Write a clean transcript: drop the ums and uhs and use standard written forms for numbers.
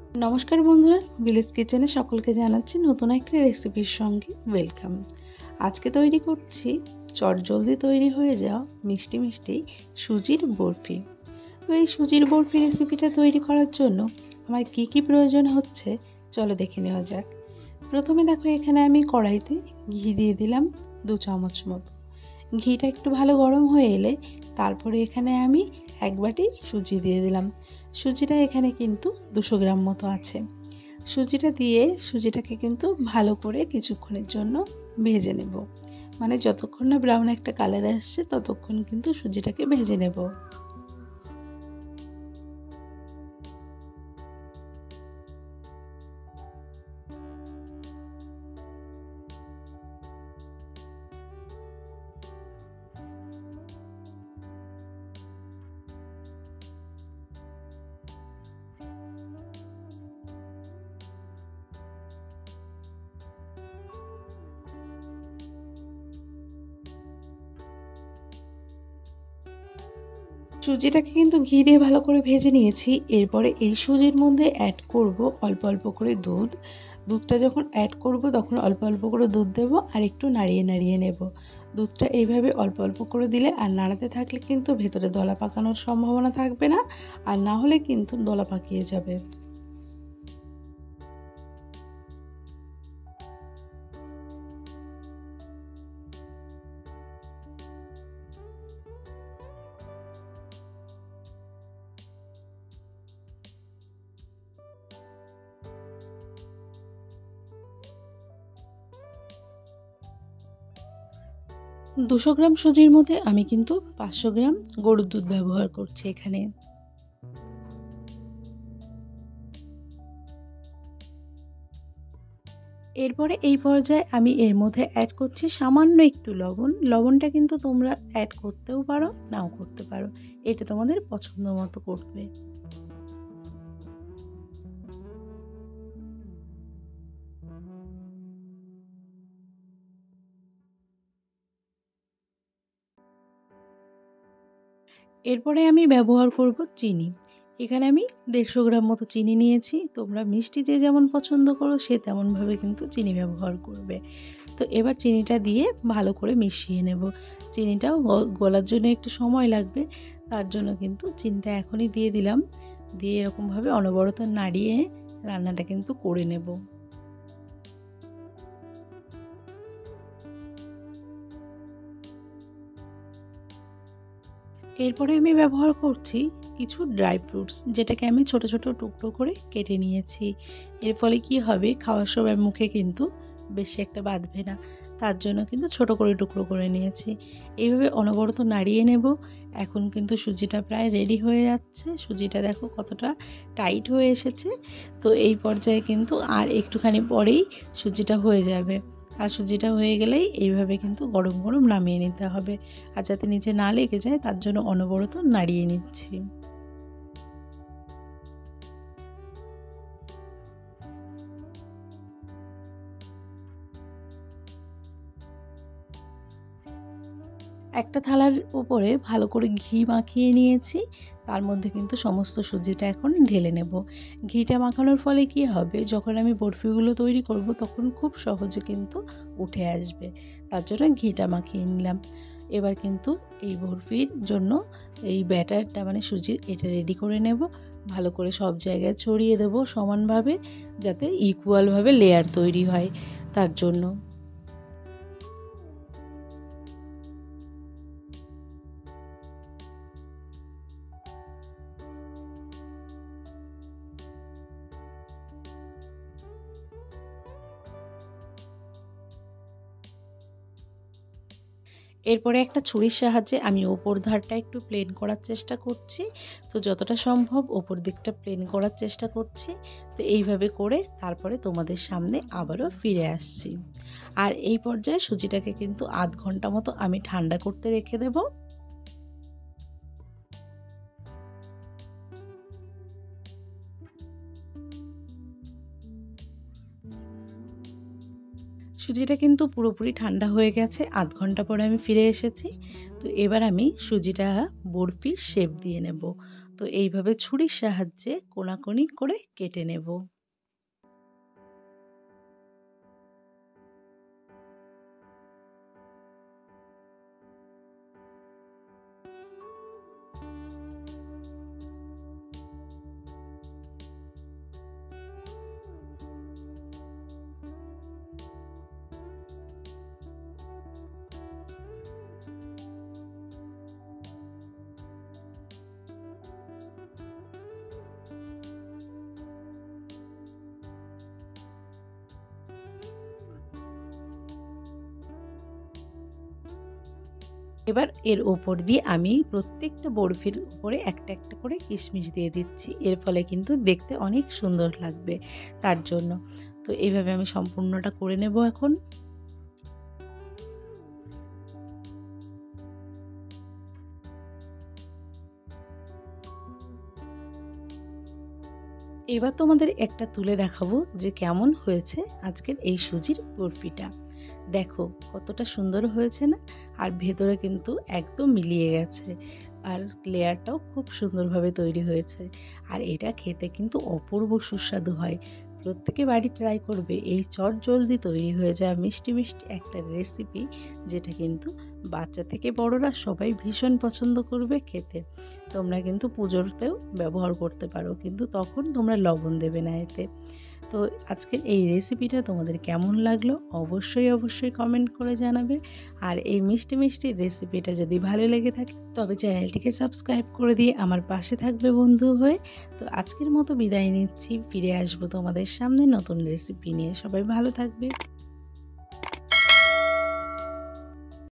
নমস্কার বন্ধুরা, ভিলেজ কিচেনে সকলকে জানাচ্ছি নতুন একটি রেসিপির সঙ্গে ওয়েলকাম। আজকে তৈরি করছি চটজলদি তৈরি হয়ে যাওয়া মিষ্টি মিষ্টি সুজির বরফি। তো এই সুজির বরফি রেসিপিটা তৈরি করার জন্য আমার কি কি প্রয়োজন হচ্ছে চলো দেখে নেওয়া যাক। প্রথমে দেখো, এখানে আমি কড়াইতে ঘি দিয়ে দিলাম 2 চামচ মতো। ঘিটা একটু ভালো গরম হয়ে এলে তারপরে এখানে আমি 1 বাটি সুজি দিয়ে দিলাম। সুজিটা এখানে কিন্তু 200 গ্রাম মতো আছে। সুজিটা দিয়ে সুজিটাকে কিন্তু ভালো করে কিছুক্ষণের জন্য ভেজে নেব, মানে যতক্ষণ না ব্রাউন একটা কালার আসছে ততক্ষণ কিন্তু সুজিটাকে ভেজে নেব। সুজিটাকে কিন্তু ঘি দিয়ে ভালো করে ভেজে নিয়েছি। এরপরে এই সুজির মধ্যে অ্যাড করব অল্প অল্প করে দুধ। দুধটা যখন অ্যাড করব তখন অল্প অল্প করে দুধ দেব আর একটু নাড়িয়ে নাড়িয়ে নেব। দুধটা এইভাবে অল্প অল্প করে দিলে আর নাড়াতে থাকলে কিন্তু ভেতরে দলা পাকানোর সম্ভাবনা থাকবে না, আর না হলে কিন্তু দলা পাকিয়ে যাবে। দুশো গ্রাম সুজির মধ্যে আমি কিন্তু 500 গ্রাম গরুর দুধ ব্যবহার করছি এখানে। এরপরে এই পর্যায়ে আমি এর মধ্যে অ্যাড করছি সামান্য একটু লবণ। লবণটা কিন্তু তোমরা অ্যাড করতেও পারো, নাও করতে পারো, এটা তোমাদের পছন্দ মতো করবে। এরপরে আমি ব্যবহার করব চিনি। এখানে আমি 150 গ্রাম মতো চিনি নিয়েছি। তোমরা মিষ্টি যে যেমন পছন্দ করো সে তেমনভাবে কিন্তু চিনি ব্যবহার করবে। তো এবার চিনিটা দিয়ে ভালো করে মিশিয়ে নেব। চিনিটাও গলার জন্য একটু সময় লাগবে, তার জন্য কিন্তু চিনিটা এখনই দিয়ে দিলাম। দিয়ে এরকমভাবে অনবরত নাড়িয়ে রান্নাটা কিন্তু করে নেব। এরপরে আমি ব্যবহার করছি কিছু ড্রাই ফ্রুটস, যেটাকে আমি ছোট ছোট টুকরো করে কেটে নিয়েছি। এর ফলে কি হবে, খাওয়ার সময় মুখে কিন্তু বেশি একটা বাঁধবে না, তার জন্য কিন্তু ছোট করে টুকরো করে নিয়েছি। এইভাবে অনবরত নাড়িয়ে নেব। এখন কিন্তু সুজিটা প্রায় রেডি হয়ে যাচ্ছে। সুজিটা দেখো কতটা টাইট হয়ে এসেছে। তো এই পর্যায়ে কিন্তু আর একটুখানি পরেই সুজিটা হয়ে যাবে। আর সুজিটা হয়ে গেলেই এইভাবে কিন্তু গরম গরম নামিয়ে নিতে হবে। আর যাতে নিচে না লেগে যায় তার জন্য অনবরত নাড়িয়ে নিচ্ছি। একটা থালার উপরে ভালো করে ঘি মাখিয়ে নিয়েছি। তার মধ্যে কিন্তু সমস্ত সুজিটা এখন ঢেলে নেব। ঘিটা মাখানোর ফলে কি হবে, যখন আমি বরফিগুলো তৈরি করব তখন খুব সহজে কিন্তু উঠে আসবে। তার জন্য ঘিটা মাখিয়ে নিলাম। এবার কিন্তু এই বরফির জন্য এই ব্যাটারটা মানে সুজির এটা রেডি করে নেব। ভালো করে সব জায়গায় ছড়িয়ে দেব সমানভাবে, যাতে ইকুয়ালভাবে লেয়ার তৈরি হয় তার জন্য। এরপরে একটা ছুরির সাহায্যে আমি ওপর ধারটা একটু প্লেন করার চেষ্টা করছি। তো যতটা সম্ভব ওপর দিকটা প্লেন করার চেষ্টা করছি। তো এইভাবে করে তারপরে তোমাদের সামনে আবারও ফিরে আসছি। আর এই পর্যায়ে সুজিটাকে কিন্তু আধ ঘন্টা মতো আমি ঠান্ডা করতে রেখে দেবো। সুজিটা কিন্তু পুরোপুরি ঠান্ডা হয়ে গেছে। আধ ঘন্টা পরে আমি ফিরে এসেছি। তো এবার আমি সুজিটা বরফির শেপ দিয়ে নেব। তো এইভাবে ছুরির সাহায্যে কোনাকুনি করে কেটে নেব। এবার এর ওপর দিয়ে আমি প্রত্যেকটা বরফির উপরে একটা একটা করে কিশমিশ দিয়ে দিচ্ছি। এর ফলে কিন্তু দেখতে অনেক সুন্দর লাগবে তার জন্য। তো এইভাবে আমি সম্পূর্ণটা করে নেব এখন। এবার তোমাদের একটা তুলে দেখাবো যে কেমন হয়েছে আজকের এই সুজির বরফিটা। দেখো কতটা সুন্দর হয়েছে না? আর ভেতরে কিন্তু একদম মিলিয়ে গেছে, আর লেয়ারটাও খুব সুন্দরভাবে তৈরি হয়েছে। আর এটা খেতে কিন্তু অপূর্ব সুস্বাদু হয়। প্রত্যেকে বাড়ি ট্রাই করবে। এই চটজলদি তৈরি হয়ে যাওয়া মিষ্টি মিষ্টি একটা রেসিপি, যেটা কিন্তু বাচ্চা থেকে বড়রা সবাই ভীষণ পছন্দ করবে খেতে। তোমরা কিন্তু পুজোতেও ব্যবহার করতে পারো, কিন্তু তখন তোমরা লবণ দেবে না এতে। তো আজকের এই রেসিপিটা তোমাদের কেমন লাগলো অবশ্যই কমেন্ট করে জানাবে। আর এই মিষ্টি মিষ্টি রেসিপিটা যদি ভালো লেগে থাকে তবে চ্যানেলটিকে সাবস্ক্রাইব করে দিয়ে আমার পাশে থাকবে বন্ধু হয়ে। তো আজকের মতো বিদায় নিচ্ছি, ফিরে আসবো তোমাদের সামনে নতুন রেসিপি নিয়ে। সবাই ভালো থাকবে।